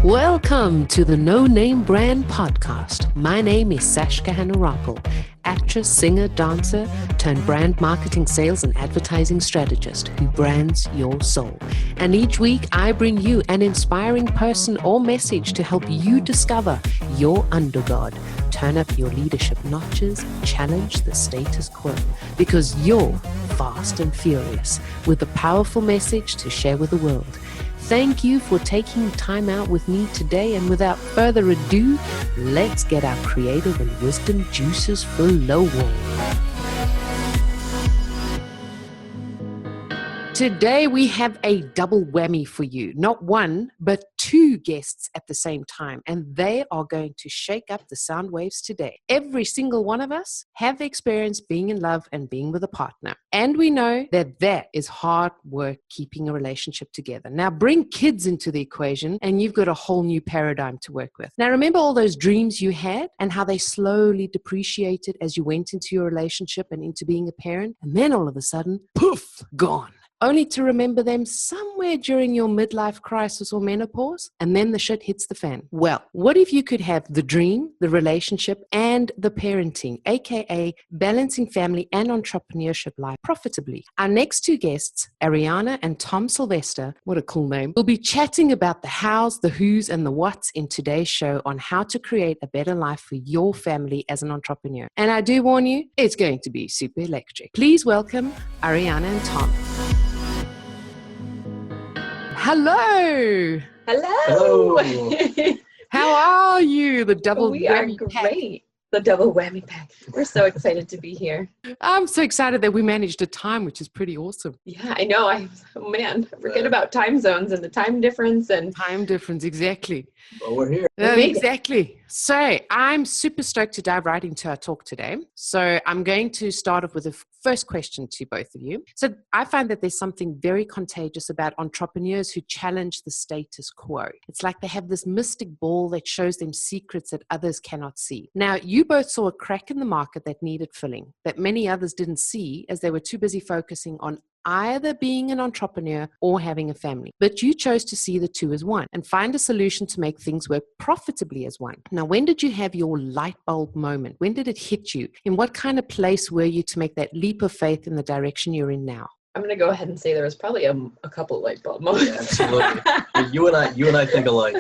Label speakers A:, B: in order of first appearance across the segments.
A: Welcome to the No Name Brand Podcast. My name is Sashka Hanarappel, actress, singer, dancer, turned brand marketing, sales, and advertising strategist who brands your soul. And each week I bring you an inspiring person or message to help you discover your underdog, turn up your leadership notches, challenge the status quo, because you're fast and furious with a powerful message to share with the world. Thank you for taking time out with me today, and without further ado, let's get our creative and wisdom juices flowing. Today we have a double whammy for you, not one, but two guests at the same time, and they are going to shake up the sound waves today. Every single one of us have experienced being in love and being with a partner, and we know that that is hard work keeping a relationship together. Now bring kids into the equation and you've got a whole new paradigm to work with. Now remember all those dreams you had and how they slowly depreciated as you went into your relationship and into being a parent, and then all of a sudden, poof, gone. Only to remember them somewhere during your midlife crisis or menopause, and then the shit hits the fan. Well, what if you could have the dream, the relationship, and the parenting, aka balancing family and entrepreneurship life profitably? Our next two guests, Ariana and Tom Sylvester, what a cool name, will be chatting about the hows, the who's, and the what's in today's show on how to create a better life for your family as an entrepreneur. And I do warn you, it's going to be super electric. Please welcome Ariana and Tom. Hello.
B: Hello.
A: How are you? The double
B: We are
A: whammy
B: great. Pack. The double whammy pack. We're so excited to be here.
A: I'm so excited that we managed a time, which is pretty awesome.
B: Yeah, I know. Forget about time zones and the time difference.
A: Time difference, exactly.
C: Well, we're here.
A: Exactly. So I'm super stoked to dive right into our talk today. So I'm going to start off with a first question to both of you. So I find that there's something very contagious about entrepreneurs who challenge the status quo. It's like they have this mystic ball that shows them secrets that others cannot see. Now, you both saw a crack in the market that needed filling, that many others didn't see as they were too busy focusing on either being an entrepreneur or having a family. But you chose to see the two as one and find a solution to make things work profitably as one. Now, when did you have your light bulb moment? When did it hit you? In what kind of place were you to make that leap of faith in the direction you're in now?
B: I'm going to go ahead and say there was probably a couple light bulb moments.
C: Yeah, absolutely. you and I think alike.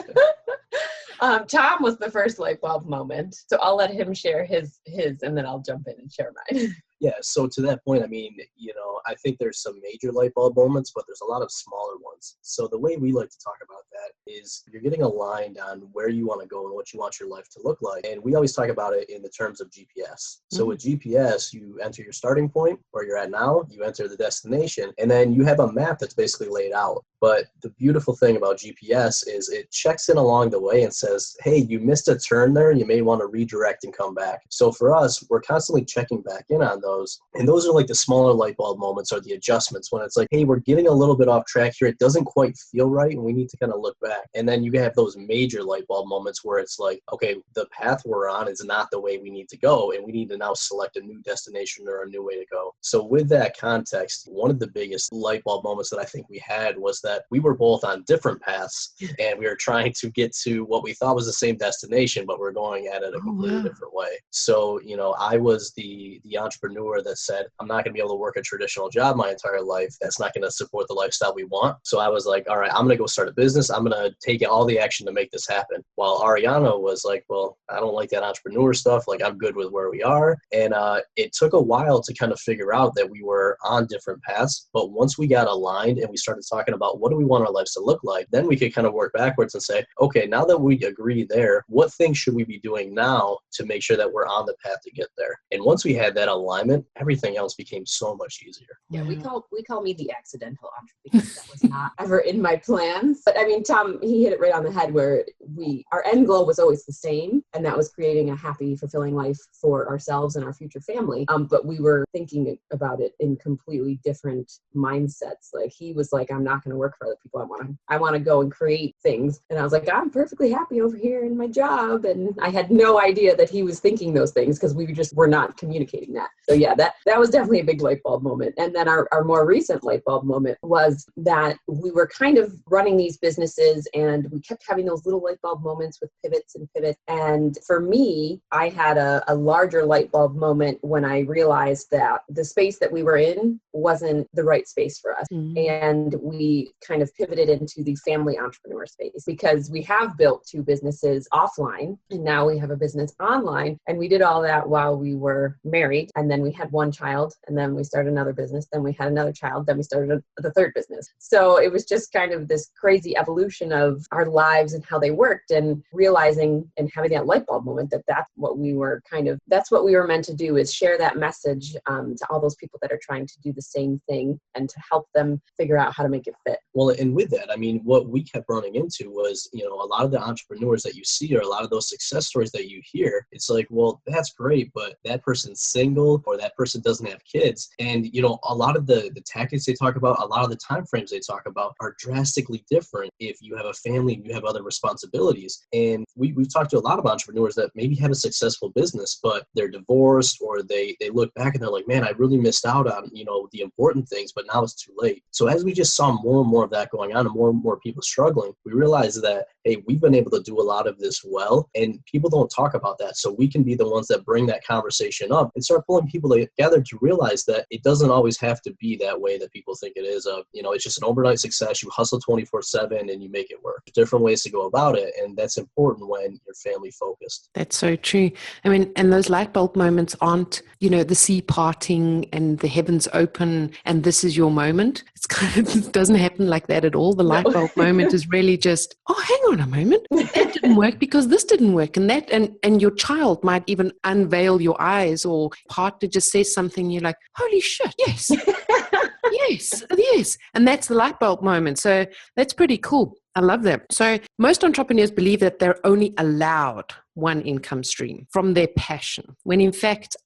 B: Tom was the first light bulb moment, so I'll let him share his, and then I'll jump in and share mine.
C: Yeah, so to that point, I think there's some major light bulb moments, but there's a lot of smaller ones. So the way we like to talk about that is you're getting aligned on where you want to go and what you want your life to look like. And we always talk about it in the terms of GPS. So with GPS, you enter your starting point, where you're at now, you enter the destination, and then you have a map that's basically laid out. But the beautiful thing about GPS is it checks in along the way and says, hey, you missed a turn there, you may want to redirect and come back. So for us, we're constantly checking back in on those. And those are like the smaller light bulb moments, or the adjustments, when it's like, hey, we're getting a little bit off track here. It doesn't quite feel right, and we need to kind of look back. And then you have those major light bulb moments where it's like, okay, the path we're on is not the way we need to go, and we need to now select a new destination or a new way to go. So with that context, one of the biggest light bulb moments that I think we had was that we were both on different paths, and we were trying to get to what we thought was the same destination, but we're going at it a completely different way. So, I was the entrepreneur that said, I'm not going to be able to work a traditional job my entire life. That's not going to support the lifestyle we want. So I was like, all right, I'm going to go start a business. I'm going to take all the action to make this happen. While Ariana was like, well, I don't like that entrepreneur stuff. Like, I'm good with where we are. And it took a while to kind of figure out that we were on different paths. But once we got aligned and we started talking about what do we want our lives to look like, then we could kind of work backwards and say, okay, now that we agree there, what things should we be doing now to make sure that we're on the path to get there? And once we had that alignment, everything else became so much easier.
B: Yeah, we call me the accidental entrepreneur. That was not ever in my plans. But I mean, Tom, he hit it right on the head, where our end goal was always the same, and that was creating a happy, fulfilling life for ourselves and our future family. But we were thinking about it in completely different mindsets. Like, he was like, I'm not going to work work for other people. I want to go and create things. And I was like, I'm perfectly happy over here in my job. And I had no idea that he was thinking those things because we just were not communicating that. So yeah, that was definitely a big light bulb moment. And then our more recent light bulb moment was that we were kind of running these businesses and we kept having those little light bulb moments with pivots. And for me, I had a larger light bulb moment when I realized that the space that we were in wasn't the right space for us. And we kind of pivoted into the family entrepreneur space because we have built 2 businesses offline and now we have a business online. And we did all that while we were married. And then we had 1 child and then we started another business. Then we had another child. Then we started the 3rd business. So it was just kind of this crazy evolution of our lives and how they worked, and realizing and having that light bulb moment that that's what we were meant to do, is share that message to all those people that are trying to do the same thing and to help them figure out how to make it fit.
C: Well, and with that, I mean, what we kept running into was, a lot of the entrepreneurs that you see or a lot of those success stories that you hear, it's like, well, that's great, but that person's single or that person doesn't have kids. And, a lot of the tactics they talk about, a lot of the time frames they talk about are drastically different if you have a family and you have other responsibilities. And we've talked to a lot of entrepreneurs that maybe had a successful business, but they're divorced or they look back and they're like, man, I really missed out on, the important things, but now it's too late. So as we just saw more and more of that going on and more people struggling, we realized that, hey, we've been able to do a lot of this well, and people don't talk about that. So we can be the ones that bring that conversation up and start pulling people together to realize that it doesn't always have to be that way that people think it is. It's just an overnight success. You hustle 24/7 and you make it work. There's different ways to go about it, and that's important when you're family focused.
A: That's so true. I mean, and those light bulb moments aren't, the sea parting and the heavens open and this is your moment. It's it doesn't happen like that at all. The light bulb moment is really just, oh, hang on a moment. That didn't work because this didn't work. And that, and your child might even unveil your eyes, or partner just says something, you're like, holy shit, yes. Yes. And that's the light bulb moment. So that's pretty cool. I love that. So most entrepreneurs believe that they're only allowed one income stream from their passion, when in fact,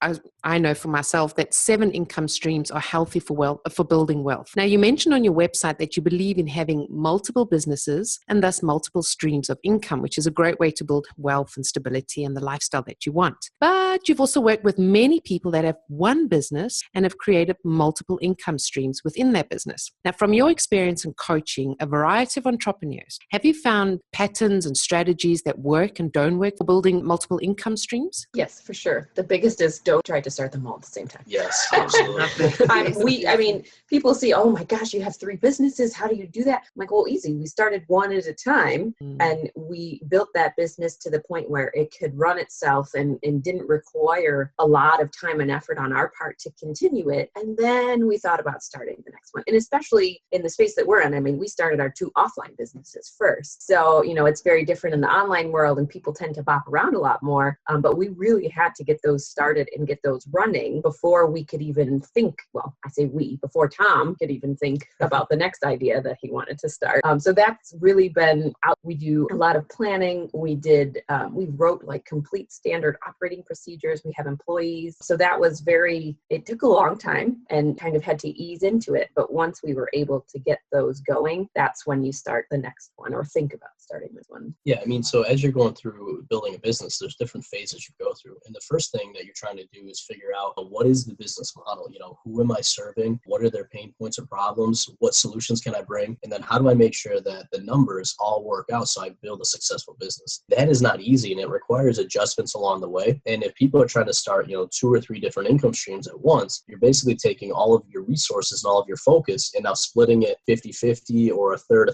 A: I know for myself that 7 income streams are healthy for building wealth. Now, you mentioned on your website that you believe in having multiple businesses and thus multiple streams of income, which is a great way to build wealth and stability and the lifestyle that you want. But you've also worked with many people that have one business and have created multiple income streams within their business. Now, from your experience in coaching a variety of entrepreneurs, have you found patterns and strategies that work and don't work for building multiple income streams?
B: Yes, for sure. The biggest is don't try to start them all at the same time.
C: Yes, absolutely.
B: People see, oh my gosh, you have 3 businesses. How do you do that? I'm like, well, easy. We started one at a time and we built that business to the point where it could run itself and didn't require a lot of time and effort on our part to continue it. And then we thought about starting the next one. And especially in the space that we're in, I mean, we started our 2 offline businesses first. So, it's very different in the online world and people tend to bop around a lot more. But we really had to get those started and get those running before we could even think, well, I say we, before Tom could even think about the next idea that he wanted to start. So that's really been out. We do a lot of planning. We wrote like complete standard operating procedures. We have employees. So that was it took a long time and kind of had to ease into it. But once we were able to get those going, that's when you start the next one or think about starting this one.
C: Yeah, I mean, so as you're going through building a business, there's different phases you go through. And the first thing that you're trying to do is figure out what is the business model? Who am I serving? What are their pain points or problems? What solutions can I bring? And then how do I make sure that the numbers all work out so I build a successful business? That is not easy and it requires adjustments along the way. And if people are trying to start, 2 or 3 different income streams at once, you're basically taking all of your resources and all of your focus and now splitting it 50-50 or a third.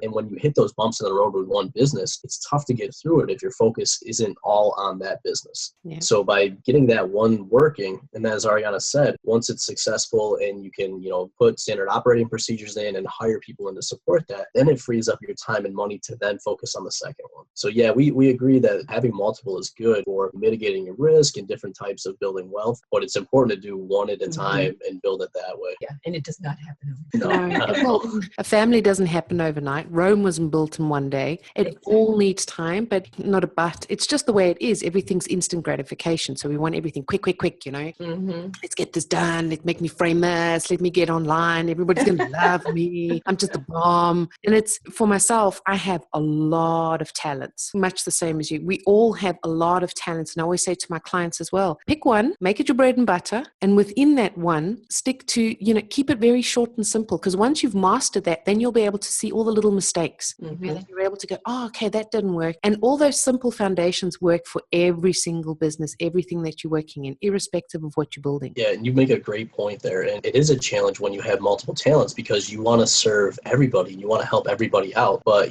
C: And when you hit those bumps in the road with one business, it's tough to get through it if your focus isn't all on that business. Yeah. So by getting that one working, and as Ariana said, once it's successful and you can, put standard operating procedures in and hire people in to support that, then it frees up your time and money to then focus on the second one. So yeah, we agree that having multiple is good for mitigating your risk and different types of building wealth, but it's important to do one at a time and build it that way.
B: Yeah, and it does not happen
C: No,
B: overnight.
C: not at
A: Well,
C: all.
A: a family doesn't happen overnight. Rome wasn't built in one day. It
B: Exactly.
A: all needs time, but not a but. It's just the way it is. Everything's instant gratification. So we want everything quick, quick, quick,
B: Mm-hmm.
A: Let's get this done. Let make me famous. Let me get online. Everybody's going to love me. I'm just a bomb. And it's for myself, I have a lot of talents, much the same as you. We all have a lot of talents. And I always say to my clients as well, pick one, make it your bread and butter. And within that one, stick to, keep it very short and simple. Because once you've mastered that, then you'll be able to see all the little mistakes.
B: Mm-hmm.
A: And then you're able to go, oh, okay, that didn't work. And all those simple foundations work for every single business, everything that you're working in, irrespective of what you're building.
C: Yeah, and you make a great point there. And it is a challenge when you have multiple talents because you want to serve everybody. You want to help everybody out. But,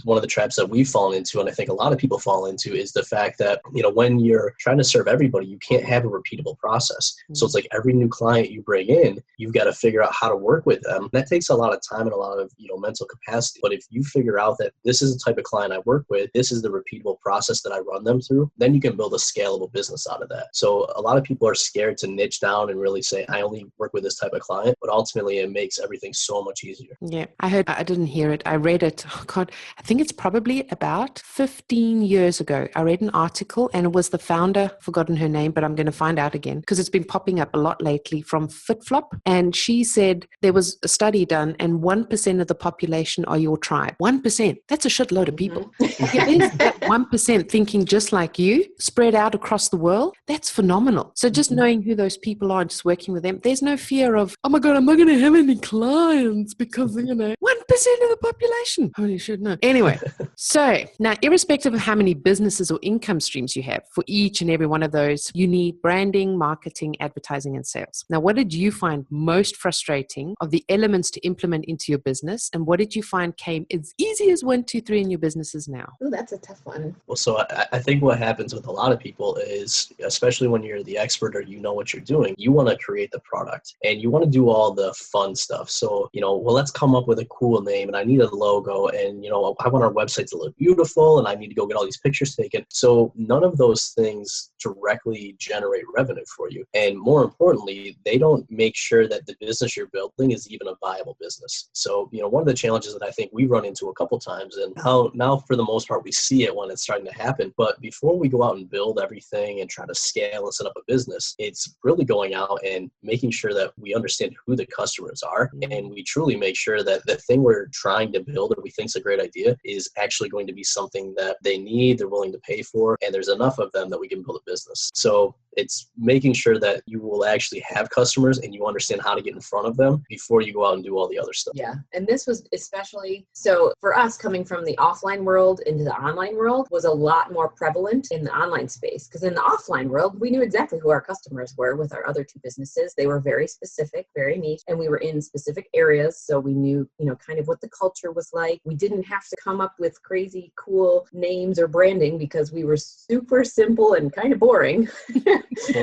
C: one of the traps that we've fallen into, and I think a lot of people fall into, is the fact that, when you're trying to serve everybody, you can't have a repeatable process. Mm-hmm. So it's like every new client you bring in, you've got to figure out how to work with them. That takes a lot of time and a lot of, mental capacity. But if you figure out that this is the type of client I work with, this is the repeatable process that I run them through, then you can build a scalable business out of that. So a lot of people are scared to niche down and really say, I only work with this type of client, but ultimately it makes everything so much easier.
A: Yeah, I didn't hear it. I read it. Oh God, I think it's probably about 15 years ago. I read an article and it was the founder, forgotten her name, but I'm going to find out again because it's been popping up a lot lately from FitFlop. And she said there was a study done and 1% of the population are your tribe. 1%. That's a shitload of people. Yeah, there's that 1% thinking just like you, spread out across the world. That's phenomenal. So just knowing who those people are and just working with them, there's no fear of, oh my God, I'm not going to have any clients because, 1% of the population. Holy shit, no. Anyway, so now irrespective of how many businesses or income streams you have, for each and every one of those, you need branding, marketing, advertising, and sales. Now, what did you find most frustrating of the elements to implement into your business? And what did you find came as easy as 1, 2, 3 in your businesses now?
B: Oh, that's a tough one.
C: Well, so I think what happens with a lot of people is, especially when you're the expert or you know what you're doing, you want to create the product and you want to do all the fun stuff. So, let's come up with a cool name and I need a logo and, I want our website to look beautiful and I need to go get all these pictures taken. So none of those things directly generate revenue for you. And more importantly, they don't make sure that the business you're building is even a viable business. So, one of the challenges that I think we run into a couple times, and now for the most part, we see it when it's starting to happen. But before we go out and build everything and try to scale and set up a business, it's really going out and making sure that we understand who the customers are. And we truly make sure that the thing we're trying to build that we think is a great idea is actually going to be something that they need, they're willing to pay for, and there's enough of them that we can build a business. So it's making sure that you will actually have customers and you understand how to get in front of them before you go out and do all the other stuff.
B: Yeah. And this was especially so for us coming from the offline world into the online world was a lot more prevalent in the online space. Because in the offline world, we knew exactly who our customers were with our other two businesses. They were very specific, very niche, and we were in specific areas. So we knew, kind of what the culture was like. We didn't have to come up with crazy cool names or branding because we were super simple and kind of boring.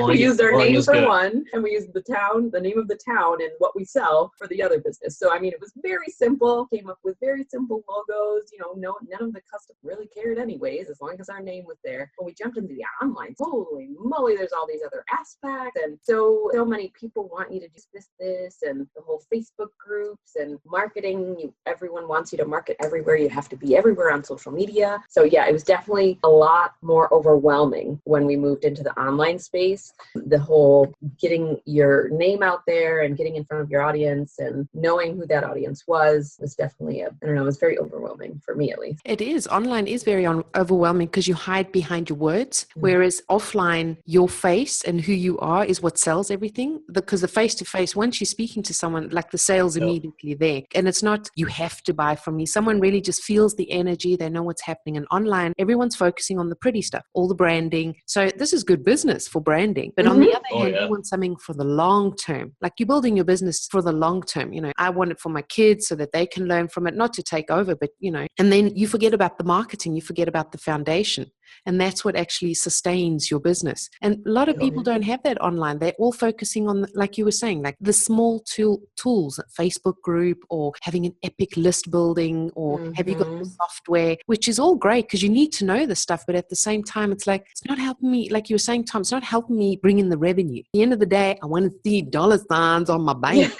B: We used our name for one, and we used the name of the town and what we sell for the other business. So, it was very simple, came up with very simple logos, none of the customers really cared anyways, as long as our name was there. When we jumped into the online, holy moly, there's all these other aspects. And so many people want you to do this, and the whole Facebook groups and marketing, everyone wants you to market everywhere. You have to be everywhere on social media. So yeah, it was definitely a lot more overwhelming when we moved into the online space. The whole getting your name out there and getting in front of your audience and knowing who that audience was definitely it was very overwhelming for me, at least.
A: It is. Online is very overwhelming because you hide behind your words, whereas offline, your face and who you are is what sells everything. Because the face-to-face, once you're speaking to someone, like the sales immediately there. And it's not, you have to buy from me. Someone really just feels the energy. They know what's happening. And online, everyone's focusing on the pretty stuff, all the branding. So this is good business for branding. But on the other hand, you want something for the long term. Like you're building your business for the long term. I want it for my kids so that they can learn from it, not to take over, but, and then you forget about the marketing, you forget about the foundation. And that's what actually sustains your business. And a lot of people don't have that online. They're all focusing on, like you were saying, like the small tools, Facebook group, or having an epic list building, or have you got the software, which is all great because you need to know the stuff. But at the same time, it's like, it's not helping me, like you were saying, Tom, it's not helping me bring in the revenue. At the end of the day, I want to see dollar signs on my bank.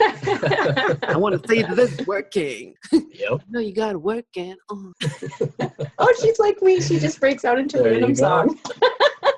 A: I want to see this working.
C: Yep.
A: No, you got to work and
B: Oh, she's like me. She just breaks out into
C: There
B: random
C: you go.
B: song.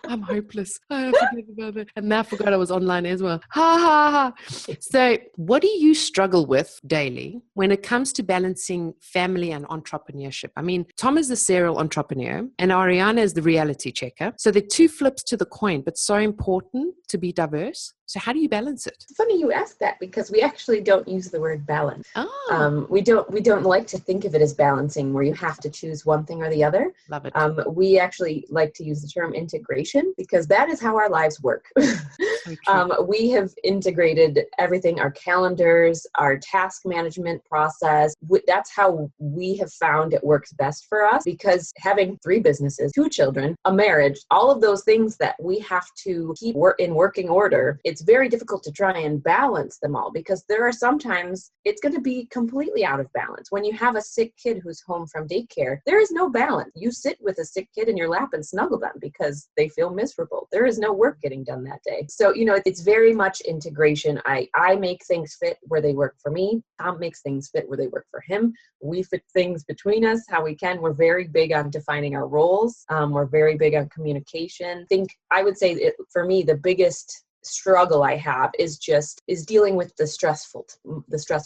A: I'm hopeless. I forget about it. And now I forgot I was online as well. Ha ha ha. So what do you struggle with daily when it comes to balancing family and entrepreneurship? I mean, Tom is the serial entrepreneur and Ariana is the reality checker. So they're two flips to the coin, but so important to be diverse. So how do you balance it?
B: It's funny you ask that because we actually don't use the word balance.
A: Oh,
B: We don't like to think of it as balancing where you have to choose one thing or the other.
A: love it.
B: We actually like to use the term integration because that is how our lives work.
A: So true.
B: We have integrated everything, our calendars, our task management process. That's how we have found it works best for us because having 3 businesses, 2 children, a marriage, all of those things that we have to keep in working order, it's very difficult to try and balance them all because there are sometimes it's going to be completely out of balance. When you have a sick kid who's home from daycare, there is no balance. You sit with a sick kid in your lap and snuggle them because they feel miserable. There is no work getting done that day. So, it's very much integration. I make things fit where they work for me. Tom makes things fit where they work for him. We fit things between us how we can. We're very big on defining our roles. We're very big on communication. I would say for me, the biggest struggle I have is dealing with the stressful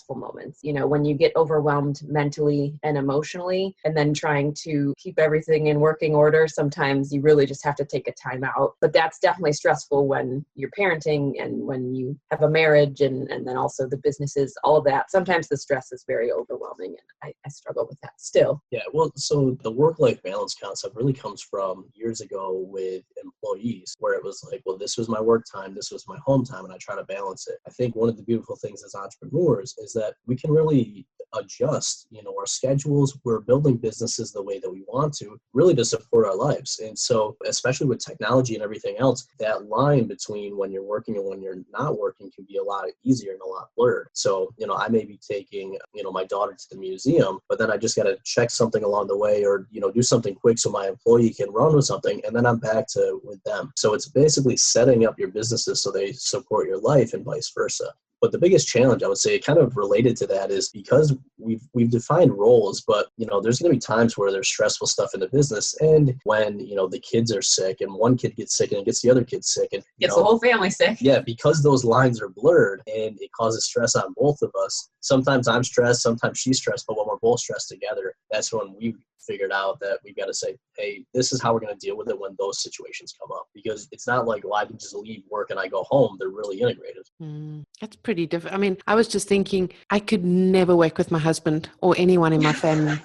B: moments, when you get overwhelmed mentally and emotionally and then trying to keep everything in working order. Sometimes you really just have to take a time out, but that's definitely stressful when you're parenting and when you have a marriage and then also the businesses, all of that. Sometimes the stress is very overwhelming and I struggle with that still.
C: Yeah, well, so the work-life balance concept really comes from years ago with employees where it was like, well, this was my work time, this was my home time, and I try to balance it. I think one of the beautiful things as entrepreneurs is that we can really adjust, our schedules. We're building businesses the way that we want to, really to support our lives. And so, especially with technology and everything else, that line between when you're working and when you're not working can be a lot easier and a lot blurred. So, I may be taking, my daughter to the museum, but then I just got to check something along the way or, do something quick so my employee can run with something, and then I'm back to with them. So it's basically setting up your businesses so they support your life and vice versa. But the biggest challenge, I would say, kind of related to that is because we've defined roles, but, there's going to be times where there's stressful stuff in the business. And when, the kids are sick and one kid gets sick and it gets the other kid sick and
B: gets the whole family sick.
C: Yeah, because those lines are blurred and it causes stress on both of us. Sometimes I'm stressed, sometimes she's stressed, but when we're both stressed together, that's when we figured out that we've got to say, hey, this is how we're going to deal with it when those situations come up. Because it's not like, well, I can just leave work and I go home. They're really integrated.
A: That's pretty different. I mean, I was just thinking I could never work with my husband or anyone in my family.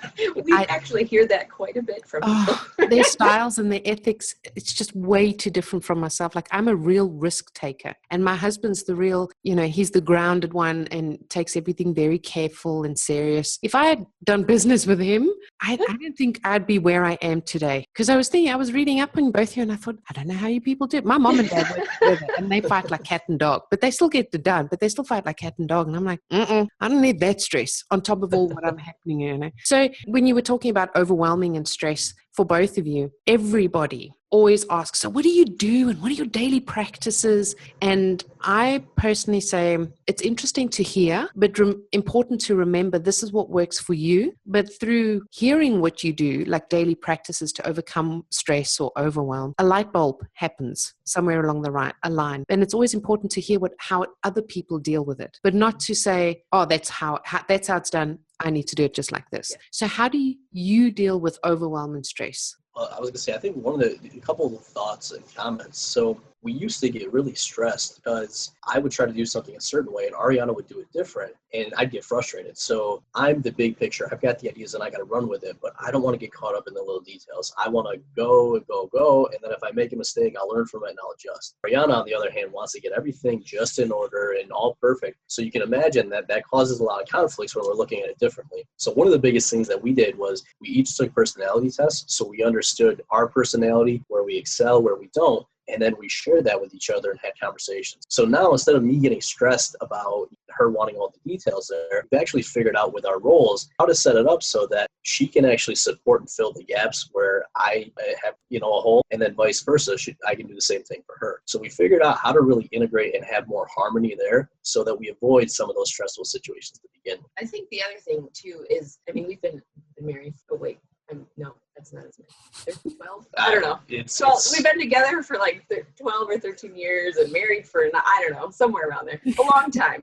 B: We actually hear that quite a bit from people.
A: Their styles and their ethics, it's just way too different from myself. Like I'm a real risk taker and my husband's the real, he's the grounded one and takes everything very careful and serious. If I had done business with him, I don't think I'd be where I am today. Because I was reading up on both you and I thought, I don't know how you people do it. My mom and dad work together and they fight like cat and dog, but they still get it done, but they still fight like cat and dog. And I'm like, I don't need that stress on top of all what I'm happening. So when you were talking about overwhelming and stress for both of you, everybody always asks, so what do you do and what are your daily practices? And I personally say it's interesting to hear, but important to remember this is what works for you. But through hearing what you do, like daily practices to overcome stress or overwhelm, a light bulb happens somewhere along the line. And it's always important to hear how other people deal with it, but not to say, oh, that's how it's done. I need to do it just like this. Yeah. So how do you deal with overwhelm and stress?
C: I was going to say, I think a couple of thoughts and comments. So we used to get really stressed because I would try to do something a certain way and Ariana would do it different and I'd get frustrated. So I'm the big picture. I've got the ideas and I got to run with it, but I don't want to get caught up in the little details. I want to go and go. And then if I make a mistake, I'll learn from it and I'll adjust. Ariana, on the other hand, wants to get everything just in order and all perfect. So you can imagine that causes a lot of conflicts when we're looking at it differently. So one of the biggest things that we did was we each took personality tests. So we understood our personality, where we excel, where we don't. And then we shared that with each other and had conversations. So now instead of me getting stressed about her wanting all the details there, we've actually figured out with our roles how to set it up so that she can actually support and fill the gaps where I have, a hole, and then vice versa. I can do the same thing for her. So we figured out how to really integrate and have more harmony there so that we avoid some of those stressful situations to begin.
B: I think the other thing too is, we've been married for, no, that's not as many. 12? I don't know. We've been together for like 12 or 13 years and married for, I don't know, somewhere around there. A long time.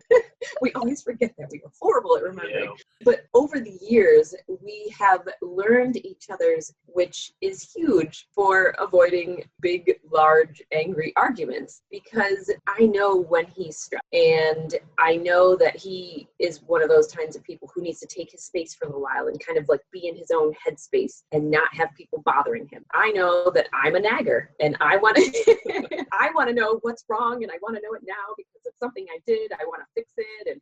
B: We always forget that. We were horrible at remembering. Yeah. But over the years, we have learned each other's, which is huge for avoiding big, large, angry arguments, because I know when he's stressed, and I know that he is one of those kinds of people who needs to take his space for a little while and kind of like be in his own headspace and not have people bothering him. I know that I'm a nagger, and I want to know what's wrong, and I want to know it now because of something I did. I want to fix it, and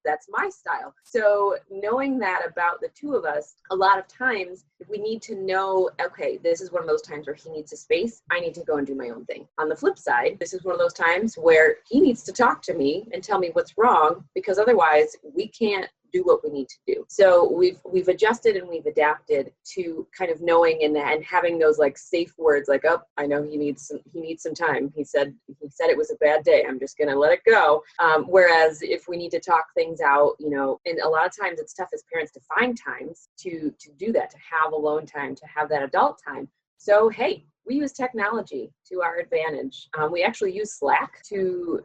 B: that's my style. So knowing that about the two of us, a lot of times we need to know, okay, this is one of those times where he needs a space. I need to go and do my own thing. On the flip side, this is one of those times where he needs to talk to me and tell me what's wrong, because otherwise we can't do what we need to do. So we've adjusted and we've adapted to kind of knowing and having those like safe words, like, oh, I know he needs some time. He said it was a bad day. I'm just gonna let it go. Whereas if we need to talk things out, and a lot of times it's tough as parents to find times to do that, to have alone time, to have that adult time. So hey, we use technology to our advantage. We actually use Slack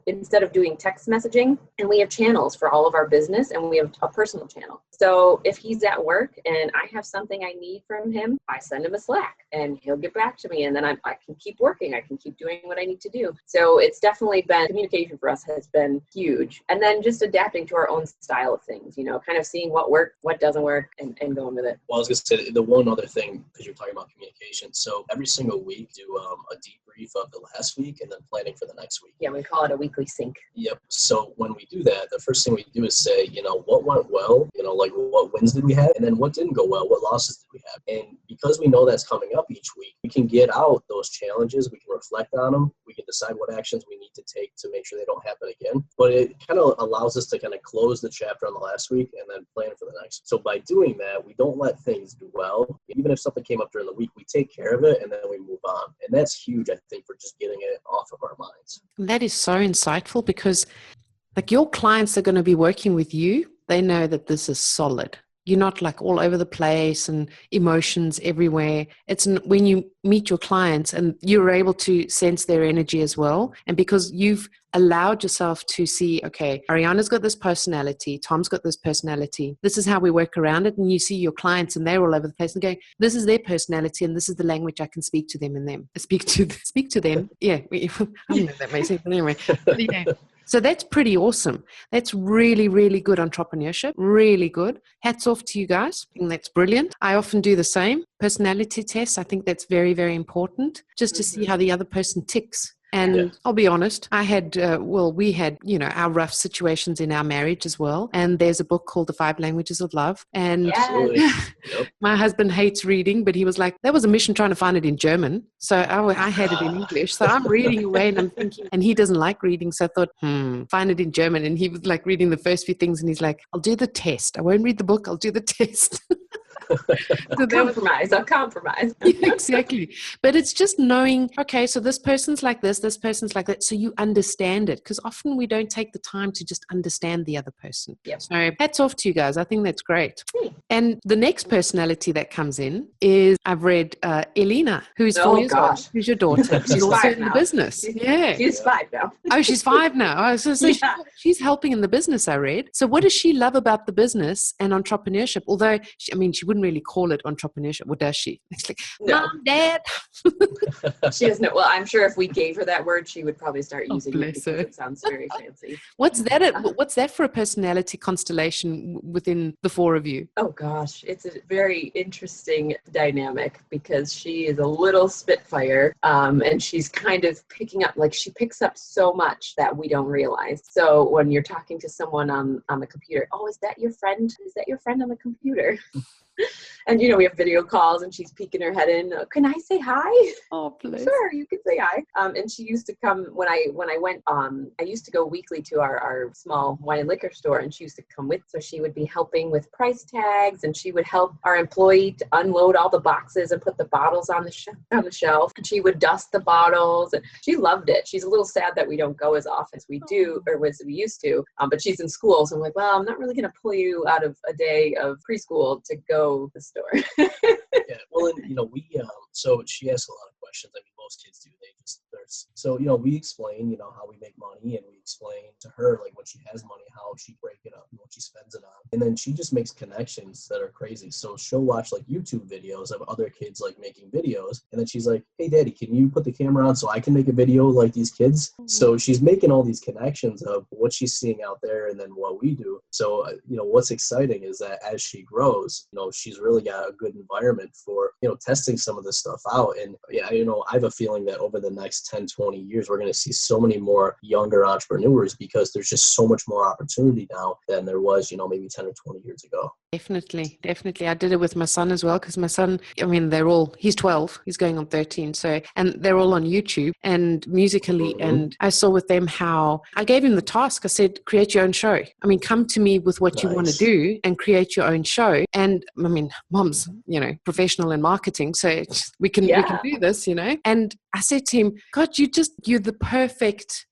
B: instead of doing text messaging, and we have channels for all of our business, and we have a personal channel. So if he's at work and I have something I need from him, I send him a Slack and he'll get back to me, and then I can keep working. I can keep doing what I need to do. So it's definitely been, communication for us has been huge. And then just adapting to our own style of things, kind of seeing what works, what doesn't work, and going with it.
C: Well, I was going to say the one other thing, because you're talking about communication. So every single week, do a debrief of the last week and then planning for the next week.
B: Yeah, we call it a weekly sync.
C: Yep. So when we do that, the first thing we do is say, what went well, like what wins did we have, and then what didn't go well, what losses did we have. And because we know that's coming up each week, we can get out those challenges, we can reflect on them, we can decide what actions we need to take to make sure they don't happen again. But it kind of allows us to kind of close the chapter on the last week and then plan for the next. So by doing that, we don't let things dwell. Even if something came up during the week, we take care of it and then we move on. And that's huge, I think, for just getting it off of our minds.
A: That is so insightful, because like your clients are going to be working with you. They know that this is solid. You're not like all over the place and emotions everywhere. It's when you meet your clients and you're able to sense their energy as well. And because you've allowed yourself to see, okay, Ariana's got this personality, Tom's got this personality. This is how we work around it. And you see your clients and they're all over the place and going, this is their personality and this is the language I can speak to them in them. Speak to them. Yeah. I don't know if that makes sense. But anyway. Yeah. So that's pretty awesome. That's really, really good entrepreneurship. Really good. Hats off to you guys. I think that's brilliant. I often do the same. Personality tests. I think that's very, very important, just to see how the other person ticks. And I'll be honest, we had, our rough situations in our marriage as well. And there's a book called The 5 Languages of Love. And my husband hates reading, but he was like, that was a mission trying to find it in German. So I had it in English. So I'm reading away and I'm thinking, and he doesn't like reading. So I thought, find it in German. And he was like reading the first few things and he's like, I'll do the test. I won't read the book. I'll do the test.
B: I'll compromise.
A: Yeah, exactly. But it's just knowing, okay, so this person's like this person's like that. So you understand it, because often we don't take the time to just understand the other person.
B: Yep.
A: So hats off to you guys. I think that's great. And the next personality that comes in is, I've read Elena, who's 4 years old. Who's your daughter? She's also in the business.
B: She's 5 now.
A: Oh, she's 5 now. Oh, so she's helping in the business, I read. So what does she love about the business and entrepreneurship? Although, she wouldn't really call it entrepreneurship, or does she? It's like,
B: no.
A: Mom, Dad.
B: She doesn't know. Well, I'm sure if we gave her that word, she would probably start using it because it sounds very fancy.
A: What's that for a personality constellation within the 4 of you?
B: Oh gosh, it's a very interesting dynamic, because she is a little spitfire, and she's kind of she picks up so much that we don't realize. So when you're talking to someone on the computer, oh, is that your friend? Is that your friend on the computer? And, we have video calls and she's peeking her head in. Can I say hi?
A: Oh, please.
B: Sure, you can say hi. And she used to come when I went, I used to go weekly to our small wine and liquor store, and she used to come with. So she would be helping with price tags, and she would help our employee to unload all the boxes and put the bottles on the shelf. And she would dust the bottles, and she loved it. She's a little sad that we don't go as often as we do, or as we used to. But she's in school, so I'm like, well, I'm not really going to pull you out of a day of preschool to go to the store.
C: Yeah, well, and so she asks a lot of questions. I mean, most kids do. So we explain, how we make money, and we explain to her, like, when she has money, how she break it up and what she spends it on. And then she just makes connections that are crazy. So she'll watch like YouTube videos of other kids like making videos, and then she's like, hey, Daddy, can you put the camera on so I can make a video like these kids? So she's making all these connections of what she's seeing out there and then what we do. So what's exciting is that as she grows, she's really got a good environment for testing some of this stuff out. And yeah, I have a feeling that over the next 10, 20 years, we're going to see so many more younger entrepreneurs, because there's just so much more opportunity now than there was, maybe 10 or 20 years ago.
A: Definitely. I did it with my son as well, because my son, he's 12, he's going on 13. So, and they're all on YouTube and Musically. Mm-hmm. And I saw with them how I gave him the task. I said, create your own show. Come to me with what you want to do and create your own show. And Mom's, professional in marketing, so we can do this, And I said to him, God, you're the perfect,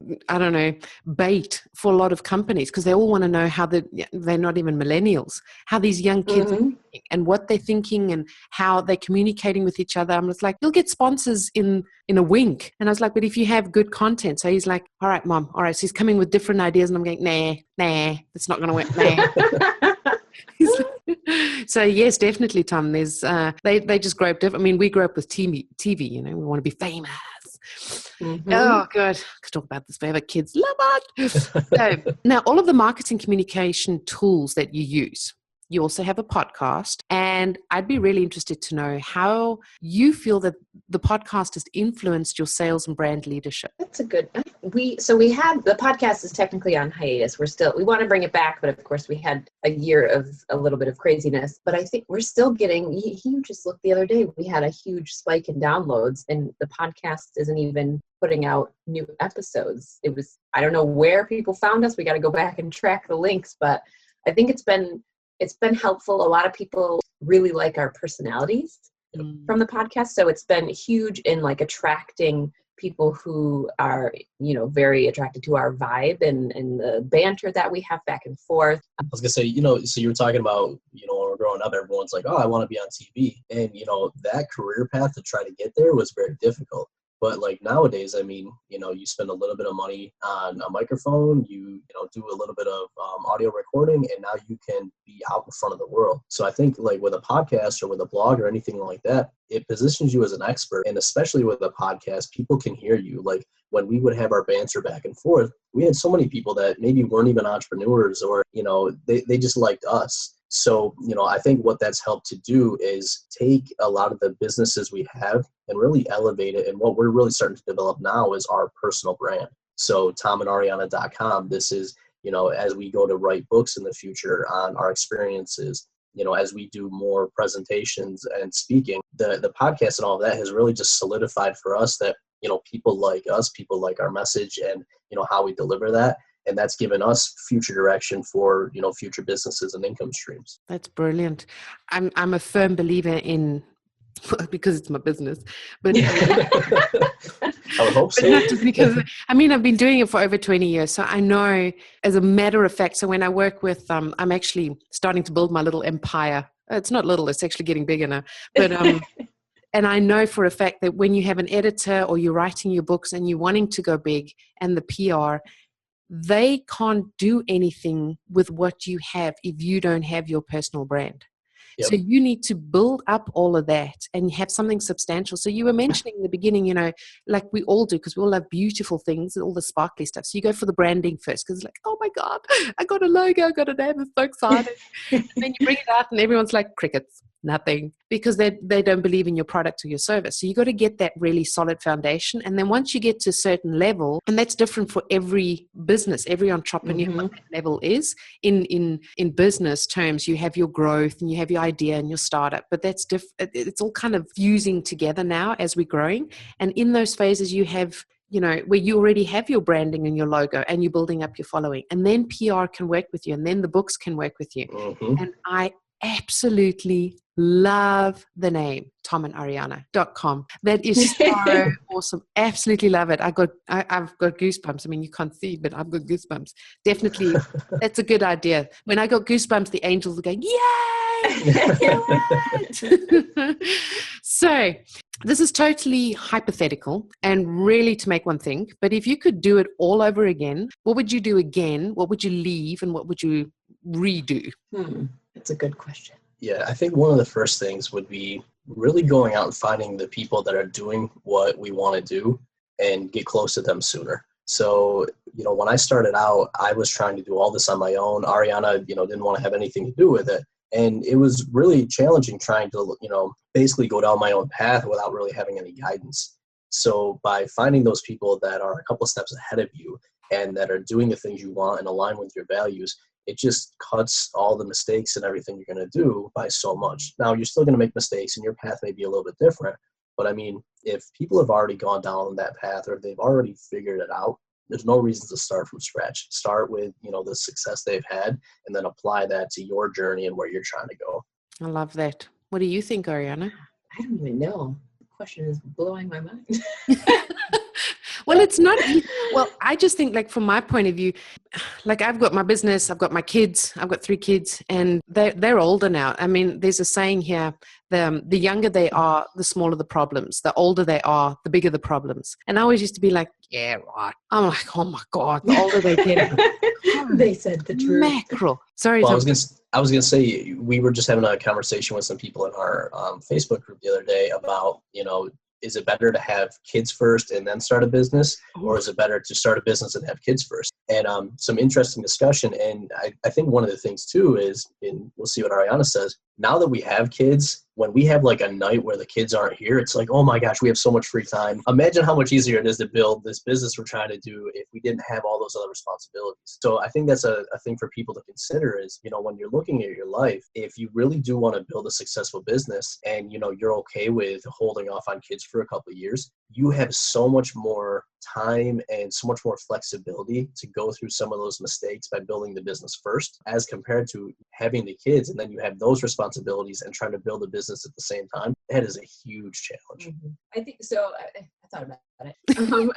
A: bait for a lot of companies, because they all want to know how they're not even millennials, how these young kids are thinking and what they're thinking and how they're communicating with each other. I'm just like, you'll get sponsors in a wink. And I was like, but if you have good content. So he's like, all right, Mom. All right. So he's coming with different ideas, and I'm going, nah, it's not going to work. Nah. So yes, definitely, Tom. There's they just grow up different. We grew up with TV. We want to be famous. Mm-hmm. Oh God, I could talk about this forever. Kids love it. So now, all of the marketing communication tools that you use. You also have a podcast, and I'd be really interested to know how you feel that the podcast has influenced your sales and brand leadership.
B: That's a good. We had the podcast is technically on hiatus. We want to bring it back, but of course we had a year of a little bit of craziness. But I think we're still getting. You just looked the other day. We had a huge spike in downloads, and the podcast isn't even putting out new episodes. I don't know where people found us. We got to go back and track the links, but I think it's been helpful. A lot of people really like our personalities from the podcast. So it's been huge in like attracting people who are, very attracted to our vibe and the banter that we have back and forth.
C: I was going to say, so you were talking about, when we're growing up, everyone's like, oh, I want to be on TV. And, that career path to try to get there was very difficult. But like nowadays, you spend a little bit of money on a microphone, you do a little bit of audio recording, and now you can be out in front of the world. So I think like with a podcast or with a blog or anything like that, it positions you as an expert. And especially with a podcast, people can hear you. Like when we would have our banter back and forth, we had so many people that maybe weren't even entrepreneurs, or, they just liked us. So, I think what that's helped to do is take a lot of the businesses we have and really elevate it. And what we're really starting to develop now is our personal brand. So TomandAriana.com, this is, as we go to write books in the future on our experiences, as we do more presentations and speaking, the podcast and all of that has really just solidified for us that, people like us, people like our message and, how we deliver that. And that's given us future direction for, future businesses and income streams.
A: That's brilliant. I'm a firm believer in, because it's my business, but
C: I would hope so.
A: But not just because, I've been doing it for over 20 years. So I know as a matter of fact, so when I work with, I'm actually starting to build my little empire. It's not little, it's actually getting bigger now. But, and I know for a fact that when you have an editor or you're writing your books and you're wanting to go big, and the PR, they can't do anything with what you have if you don't have your personal brand. Yep. So you need to build up all of that and have something substantial. So you were mentioning in the beginning, like we all do, because we all have beautiful things and all the sparkly stuff. So you go for the branding first, because it's like, oh my God, I got a logo, I got a name, I'm so excited. And then you bring it out and everyone's like, crickets, Nothing, because they don't believe in your product or your service. So you got to get that really solid foundation. And then once you get to a certain level, and that's different for every business, every entrepreneur, what that level is. In business terms, you have your growth and you have your idea and your startup, but that's it's all kind of fusing together now as we're growing. And in those phases, you have, where you already have your branding and your logo and you're building up your following, and then PR can work with you, and then the books can work with you. And I absolutely love the name tomandariana.com. That is so awesome. Absolutely love it. I've got goosebumps. I mean, you can't see, but I've got goosebumps. Definitely, that's a good idea. When I got goosebumps, the angels were going, yay! So this is totally hypothetical and really to make one think, but if you could do it all over again, what would you do again? What would you leave and what would you redo?
B: That's a good question.
C: Yeah, I think one of the first things would be really going out and finding the people that are doing what we want to do and get close to them sooner. So, when I started out, I was trying to do all this on my own. Ariana, didn't want to have anything to do with it. And it was really challenging trying to, basically go down my own path without really having any guidance. So by finding those people that are a couple of steps ahead of you and that are doing the things you want and align with your values, it just cuts all the mistakes and everything you're going to do by so much. Now, you're still going to make mistakes and your path may be a little bit different. But I mean, if people have already gone down that path or they've already figured it out, there's no reason to start from scratch. Start with, the success they've had and then apply that to your journey and where you're trying to go.
A: I love that. What do you think, Ariana?
B: I don't even know. The question is blowing my mind.
A: Well, it's not. Well, I just think, like, from my point of view, like, I've got my business, I've got my kids, I've got 3 kids, and they're older now. I mean, there's a saying here: the younger they are, the smaller the problems. The older they are, the bigger the problems. And I always used to be like, yeah, right. I'm like, oh my God, the older they get,
B: they said the truth.
A: Mackerel. Sorry,
C: well,
A: Tom.
C: I was gonna say, we were just having a conversation with some people in our Facebook group the other day about, is it better to have kids first and then start a business, or is it better to start a business and have kids first? And some interesting discussion. And I think one of the things too is, and we'll see what Ariana says, now that we have kids, when we have like a night where the kids aren't here, it's like, oh my gosh, we have so much free time. Imagine how much easier it is to build this business we're trying to do if we didn't have all those other responsibilities. So I think that's a thing for people to consider is, when you're looking at your life, if you really do want to build a successful business and, you're okay with holding off on kids for a couple of years, you have so much more time and so much more flexibility to go through some of those mistakes by building the business first, as compared to having the kids and then you have those responsibilities and trying to build a business at the same time. That is a huge challenge.
B: I think so. I thought about it.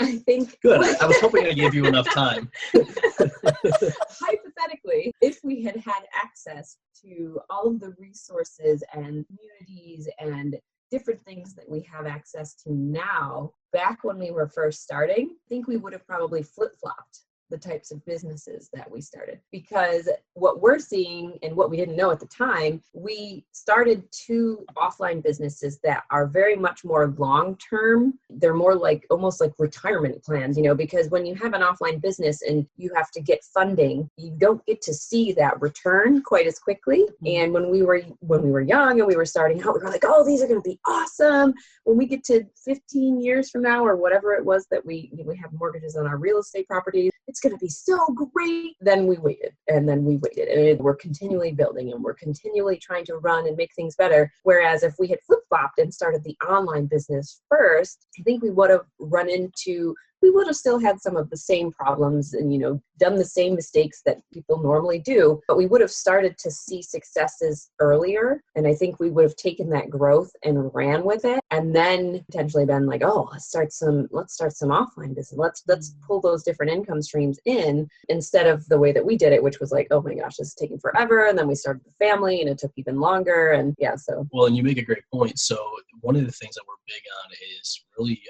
B: I think
C: good. I was hoping I gave you enough time.
B: Hypothetically, if we had access to all of the resources and communities and different things that we have access to now, back when we were first starting, I think we would have probably flip-flopped the types of businesses that we started, because what we're seeing and what we didn't know at the time, we started 2 offline businesses that are very much more long-term. They're more like almost like retirement plans, because when you have an offline business and you have to get funding, you don't get to see that return quite as quickly. And when we were young and we were starting out, we were like, oh, these are going to be awesome. When we get to 15 years from now or whatever it was that we have mortgages on our real estate properties, it's going to be so great. Then we waited and we're continually building and we're continually trying to run and make things better. Whereas if we had flip-flopped and started the online business first, I think we would have still had some of the same problems and, done the same mistakes that people normally do, but we would have started to see successes earlier. And I think we would have taken that growth and ran with it, and then potentially been like, oh, let's start some offline business. Let's pull those different income streams in, instead of the way that we did it, which was like, oh my gosh, this is taking forever. And then we started the family and it took even longer. And so. Well,
C: and you make a great point. So one of the things that we're big on is really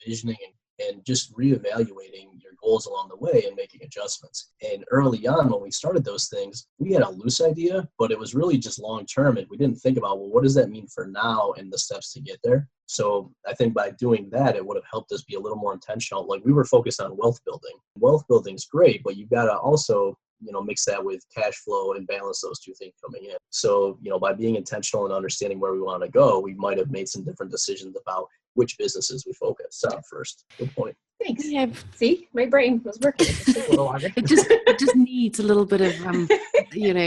C: visioning and just reevaluating your goals along the way and making adjustments. And early on, when we started those things, we had a loose idea, but it was really just long-term. And we didn't think about, well, what does that mean for now and the steps to get there? So I think by doing that, it would have helped us be a little more intentional. Like, we were focused on wealth building. Wealth building is great, but you've got to also mix that with cash flow and balance those two things coming in. So, by being intentional and understanding where we want to go, we might have made some different decisions about which businesses we focus on first. Good point.
B: Thanks. See, my brain was working. It just took a little longer.
A: It just needs a little bit of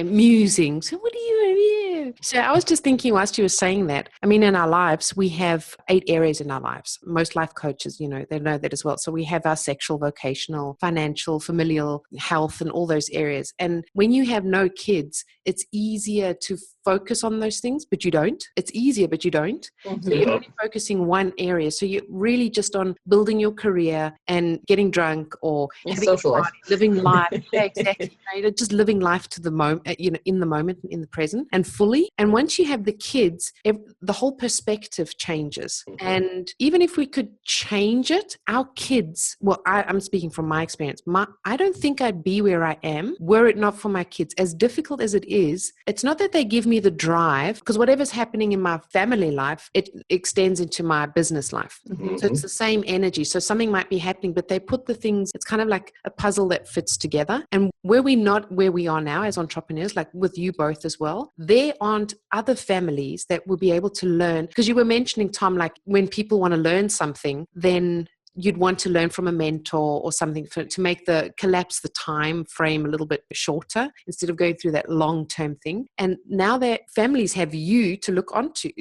A: musing. So what do you? So I was just thinking whilst you were saying that. I mean, in our lives, we have 8 areas in our lives. Most life coaches, they know that as well. So we have our sexual, vocational, financial, familial, health, and all those areas. And when you have no kids, it's easier to focus on those things, but you don't. It's easier, but you don't.
B: Mm-hmm.
A: So you're only focusing one area. So you're really just on building your career and getting drunk or having
B: social
A: a party,
B: life.
A: living life. Yeah, exactly. Just living life to the moment, in the moment, in the present, and fully. And once you have the kids, the whole perspective changes. And even if we could change it, our kids, well, I'm speaking from my experience. I don't think I'd be where I am were it not for my kids. As difficult as it is, it's not that they give me the drive, because whatever's happening in my family life, it extends into my business life.
B: Mm-hmm.
A: So it's the same energy. So something might be happening, but they put the things, it's kind of like a puzzle that fits together. And were we not where we are now as entrepreneurs, like with you both as well, there aren't other families that will be able to learn. Because you were mentioning, Tom, like when people want to learn something, then you'd want to learn from a mentor or something to collapse the time frame a little bit shorter instead of going through that long-term thing. And now that families have you to look up to,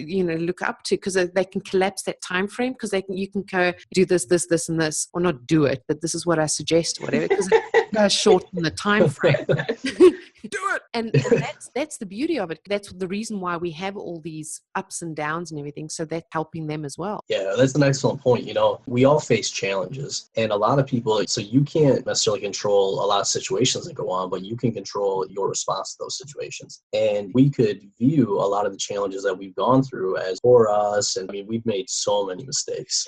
A: because they can collapse that time frame, because you can go do this, and this, or not do it, but this is what I suggest, whatever, because it does shorten the time frame. Do it. And that's the beauty of it. That's the reason why we have all these ups and downs and everything. So that's helping them as well.
C: Yeah, that's an excellent point. We all face challenges, and a lot of people, so you can't necessarily control a lot of situations that go on, but you can control your response to those situations. And we could view a lot of the challenges that we've gone through as for us. And I mean, we've made so many mistakes.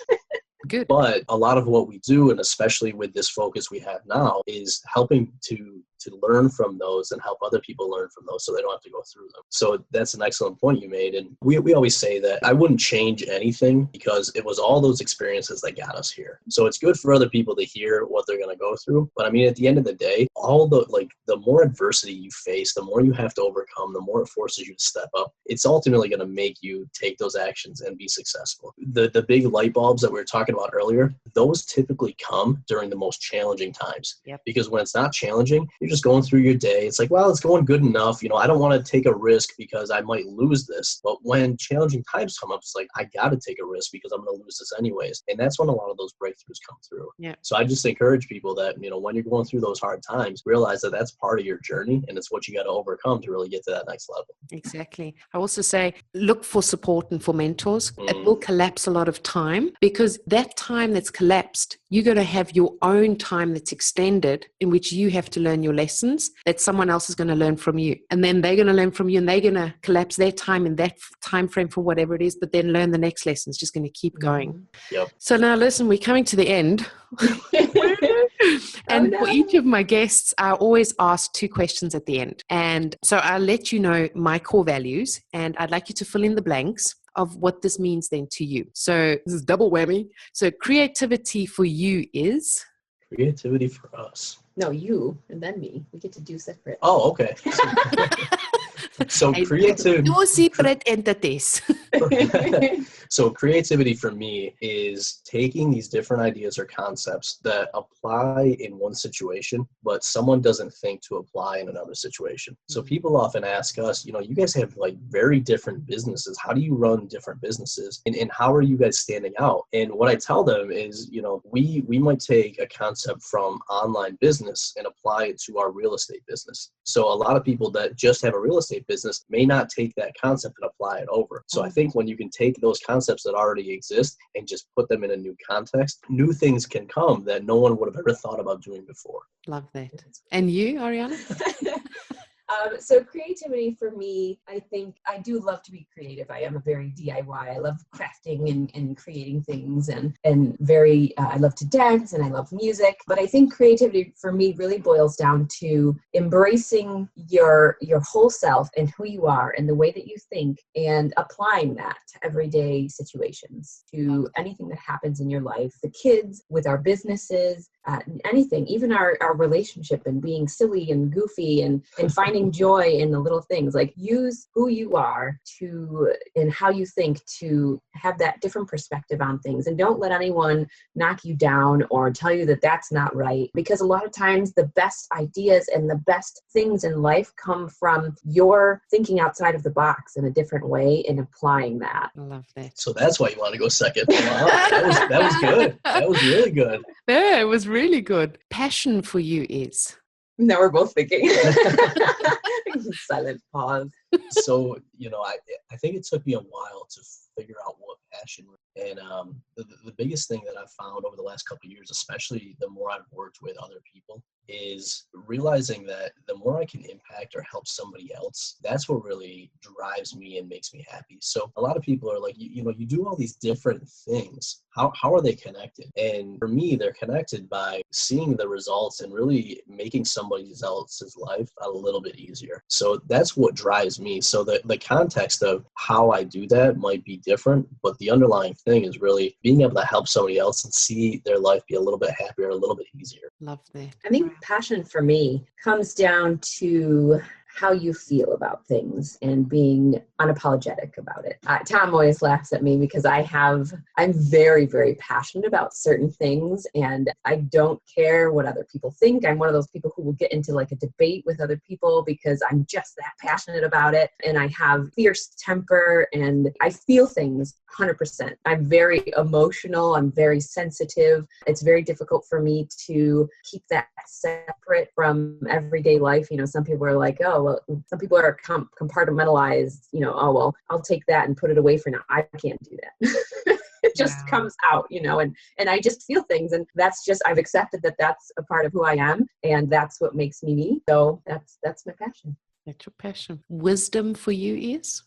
A: Good.
C: But a lot of what we do, and especially with this focus we have now, is helping to learn from those and help other people learn from those so they don't have to go through them. So that's an excellent point you made. And we always say that I wouldn't change anything because it was all those experiences that got us here. So it's good for other people to hear what they're going to go through. But I mean, at the end of the day, the more adversity you face, the more you have to overcome, the more it forces you to step up. It's ultimately going to make you take those actions and be successful. The big light bulbs that we were talking about earlier, those typically come during the most challenging times.
A: Yep.
C: Because when it's not challenging, you're just going through your day. It's like, well, it's going good enough. I don't want to take a risk because I might lose this. But when challenging times come up, it's like, I got to take a risk because I'm going to lose this anyways. And that's when a lot of those breakthroughs come through.
A: Yeah.
C: So I just encourage people that, when you're going through those hard times, realize that that's part of your journey and it's what you got to overcome to really get to that next level.
A: Exactly. I also say, look for support and for mentors. It will collapse a lot of time, because that time that's collapsed, you're going to have your own time that's extended in which you have to learn your lessons that someone else is going to learn from you. And then they're going to learn from you, and they're going to collapse their time in that time frame for whatever it is, but then learn the next lesson. It's just going to keep going.
C: Yep.
A: So now listen, we're coming to the end. And for each of my guests, I always ask 2 questions at the end. And so I'll let you know my core values, and I'd like you to fill in the blanks of what this means then to you. So this is double whammy. So creativity for you is?
C: Creativity for us.
B: No, you and then me. We get to do separate.
C: Oh, okay. So creativity.
A: No secret entities.
C: So creativity for me is taking these different ideas or concepts that apply in one situation, but someone doesn't think to apply in another situation. So people often ask us, you guys have like very different businesses. How do you run different businesses? And how are you guys standing out? And what I tell them is, we might take a concept from online business and apply it to our real estate business. So a lot of people that just have a real estate business may not take that concept and apply it over. So I think when you can take those concepts that already exist and just put them in a new context, new things can come that no one would have ever thought about doing before.
A: Love that. And you, Ariana?
B: So creativity for me, I think I do love to be creative. I am a very DIY. I love crafting and creating things and I love to dance and I love music. But I think creativity for me really boils down to embracing your whole self and who you are and the way that you think and applying that to everyday situations, to anything that happens in your life, the kids, with our businesses, anything, even our relationship, and being silly and goofy and finding joy in the little things. Like, use who you are and how you think to have that different perspective on things. And don't let anyone knock you down or tell you that that's not right. Because a lot of times the best ideas and the best things in life come from your thinking outside of the box in a different way and applying that.
A: I love that.
C: So that's why you want to go second. Wow, that was good. That was really good.
A: Yeah, it was really good. Passion for you is?
B: Now we're both thinking. Silent pause.
C: So, I think it took me a while to figure out what passion was. And the biggest thing that I've found over the last couple of years, especially the more I've worked with other people, is realizing that the more I can impact or help somebody else, that's what really drives me and makes me happy. So a lot of people are like, you do all these different things. How are they connected? And for me, they're connected by seeing the results and really making somebody else's life a little bit easier. So that's what drives me. So the context of how I do that might be different, but the underlying thing is really being able to help somebody else and see their life be a little bit happier, a little bit easier.
A: Love that.
B: I think passion for me comes down to how you feel about things and being unapologetic about it. Tom always laughs at me because I'm very, very passionate about certain things, and I don't care what other people think. I'm one of those people who will get into like a debate with other people because I'm just that passionate about it. And I have fierce temper and I feel things 100%. I'm very emotional. I'm very sensitive. It's very difficult for me to keep that separate from everyday life. Some people are like, oh, well, some people are compartmentalized, oh, well, I'll take that and put it away for now. I can't do that. It just comes out, and I just feel things. And that's just, I've accepted that that's a part of who I am. And that's what makes me me. So that's my passion.
A: That's your passion. Wisdom for you is?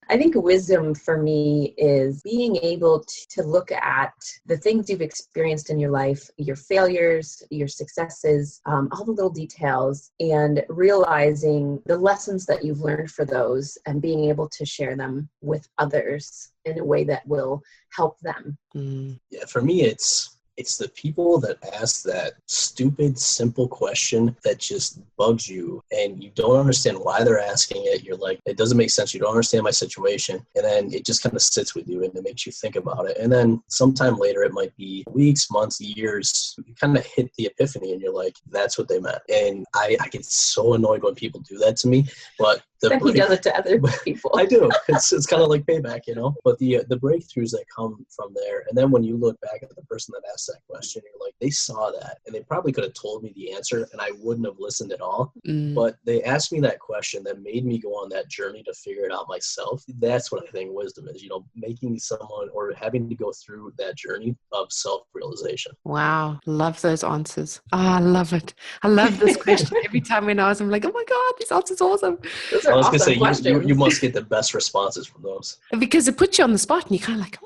B: I think wisdom for me is being able to look at the things you've experienced in your life, your failures, your successes, all the little details, and realizing the lessons that you've learned for those and being able to share them with others in a way that will help them.
C: Yeah, for me, it's the people that ask that stupid, simple question that just bugs you and you don't understand why they're asking it. You're like, it doesn't make sense. You don't understand my situation. And then it just kind of sits with you and it makes you think about it. And then sometime later, it might be weeks, months, years, you kind of hit the epiphany and you're like, that's what they meant. And I get so annoyed when people do that to me, but
B: he does it to other people.
C: I do. It's kind of like payback, but the breakthroughs that come from there. And then when you look back at the person that asked that question, you're like, they saw that and they probably could have told me the answer and I wouldn't have listened at all. But they asked me that question that made me go on that journey to figure it out myself. That's what I think wisdom is, making someone or having to go through that journey of self-realization.
A: Wow. Love those answers. I love it. I love this question. Every time when I ask, I'm like, oh my God, this answer's awesome.
C: I was going to say, you must get the best responses from those.
A: Because it puts you on the spot and you're kind of like,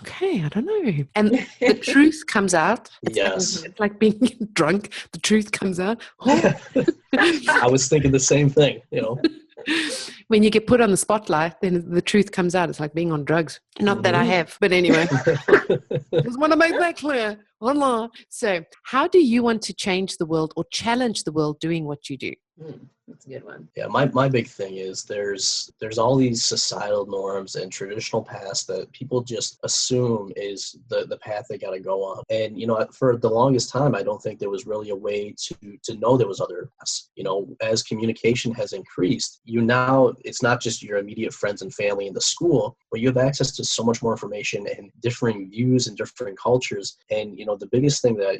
A: okay, I don't know. And the truth comes out. It's like being drunk. The truth comes out.
C: I was thinking the same thing,
A: When you get put on the spotlight, then the truth comes out. It's like being on drugs. Not that I have, but anyway. Just want to make that clear. So how do you want to change the world or challenge the world doing what you do?
B: That's a good one.
C: Yeah, my big thing is there's all these societal norms and traditional paths that people just assume is the path they got to go on. And, for the longest time, I don't think there was really a way to know there was other paths. As communication has increased, it's not just your immediate friends and family in the school, but you have access to so much more information and differing views and different cultures. And, the biggest thing that,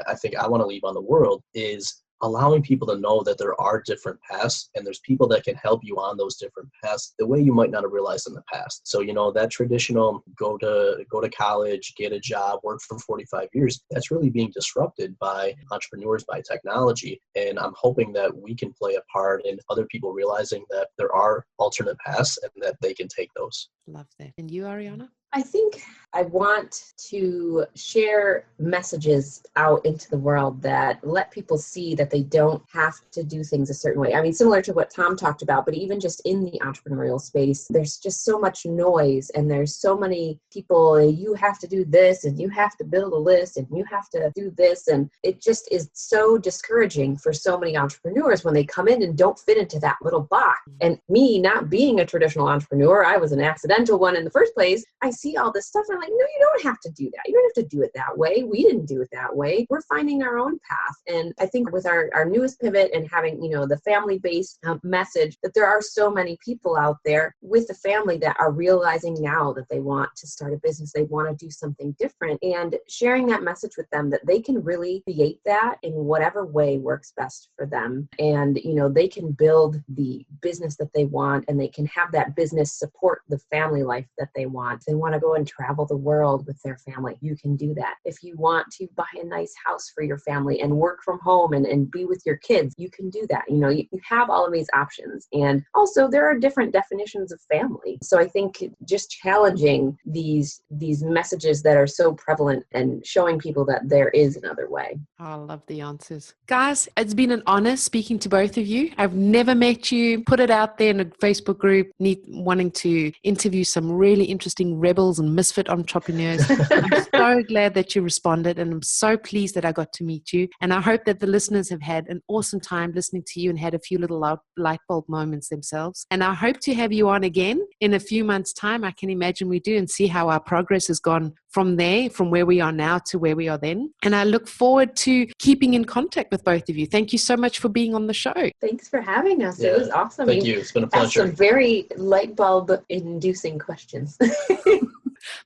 C: I think I want to leave on the world is allowing people to know that there are different paths and there's people that can help you on those different paths the way you might not have realized in the past. So, that traditional go to college, get a job, work for 45 years, that's really being disrupted by entrepreneurs, by technology. And I'm hoping that we can play a part in other people realizing that there are alternate paths and that they can take those.
A: Love that. And you, Ariana?
B: I think I want to share messages out into the world that let people see that they don't have to do things a certain way. I mean, similar to what Tom talked about, but even just in the entrepreneurial space, there's just so much noise and there's so many people, you have to do this and you have to build a list and you have to do this. And it just is so discouraging for so many entrepreneurs when they come in and don't fit into that little box. And me not being a traditional entrepreneur, I was an accidental one in the first place. I see all this stuff and I'm like, no, you don't have to do that. You don't have to do it that way. We didn't do it that way. We're finding our own path. And I think with our newest pivot and having, the family-based message, that there are so many people out there with the family that are realizing now that they want to start a business. They want to do something different, and sharing that message with them that they can really create that in whatever way works best for them. And, they can build the business that they want, and they can have that business support the family life that they want. If they want to go and travel the world with their family, you can do that. If you want to buy a nice house for your family and work from home and be with your kids, you can do that. You have all of these options. And also there are different definitions of family. So I think just challenging these messages that are so prevalent and showing people that there is another way.
A: Oh, I love the answers. Guys, it's been an honor speaking to both of you. I've never met you. Put it out there in a Facebook group, wanting to interview some really interesting rebels and misfit entrepreneurs. I'm so glad that you responded, and I'm so pleased that I got to meet you. And I hope that the listeners have had an awesome time listening to you and had a few little light bulb moments themselves. And I hope to have you on again in a few months' time. I can imagine we do, and see how our progress has gone from there, from where we are now to where we are then. And I look forward to keeping in contact with both of you. Thank you so much for being on the show.
B: Thanks for having us. Yeah, it was awesome.
C: Thank you. It's been a pleasure.
B: Asked some very light bulb inducing questions.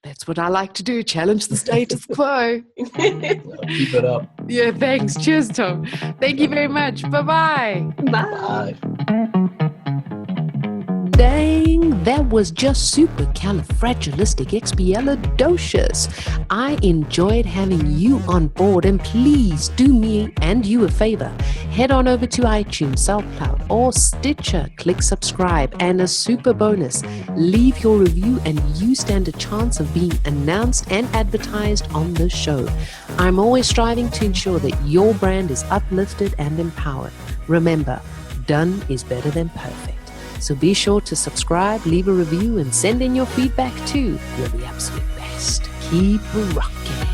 A: That's what I like to do, challenge the status quo.
C: Keep it up.
A: Yeah, thanks. Cheers, Tom. Thank you very much. Bye-bye.
B: Bye.
A: Dang, that was just supercalifragilisticexpialidocious. I enjoyed having you on board, and please do me and you a favor. Head on over to iTunes, SoundCloud, or Stitcher. Click subscribe, and a super bonus, leave your review and you stand a chance of being announced and advertised on the show. I'm always striving to ensure that your brand is uplifted and empowered. Remember, done is better than perfect. So be sure to subscribe, leave a review, and send in your feedback too. You're the absolute best. Keep rocking.